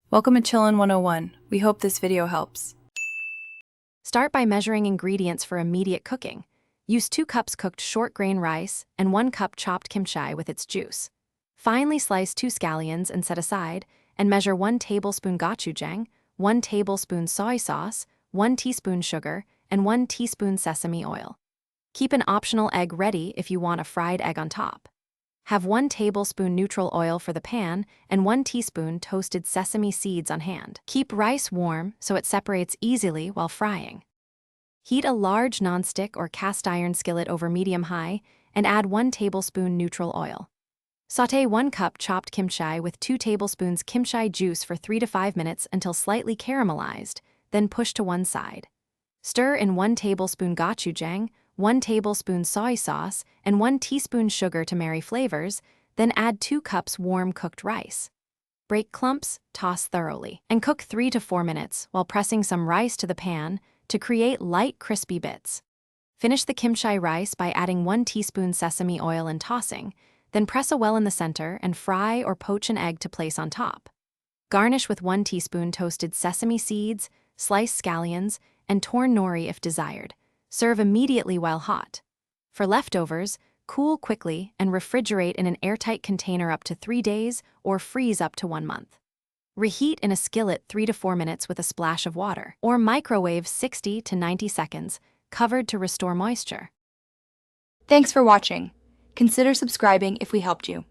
Welcome to Chillin' 101. We hope this video helps. Start by measuring ingredients for immediate cooking. Use 2 cups cooked short-grain rice and 1 cup chopped kimchi with its juice. Finely slice 2 scallions and set aside, and measure 1 tablespoon gochujang, 1 tablespoon soy sauce, 1 teaspoon sugar, and 1 teaspoon sesame oil. Keep an optional egg ready if you want a fried egg on top. Have 1 tablespoon neutral oil for the pan and 1 teaspoon toasted sesame seeds on hand. Keep rice warm so it separates easily while frying. Heat a large nonstick or cast iron skillet over medium-high and add 1 tablespoon neutral oil. Sauté 1 cup chopped kimchi with 2 tablespoons kimchi juice for 3 to 5 minutes until slightly caramelized, then push to one side. Stir in 1 tablespoon gochujang, 1 tablespoon soy sauce, and 1 teaspoon sugar to marry flavors, then add 2 cups warm cooked rice. Break clumps, toss thoroughly, and cook 3 to 4 minutes while pressing some rice to the pan to create light, crispy bits. Finish the kimchi rice by adding 1 teaspoon sesame oil and tossing, then press a well in the center and fry or poach an egg to place on top. Garnish with 1 teaspoon toasted sesame seeds, sliced scallions, and torn nori if desired. Serve immediately while hot. For leftovers, cool quickly and refrigerate in an airtight container up to 3 days or freeze up to 1 month. Reheat in a skillet 3 to 4 minutes with a splash of water, or microwave 60 to 90 seconds, covered to restore moisture. Thanks for watching. Consider subscribing if we helped you.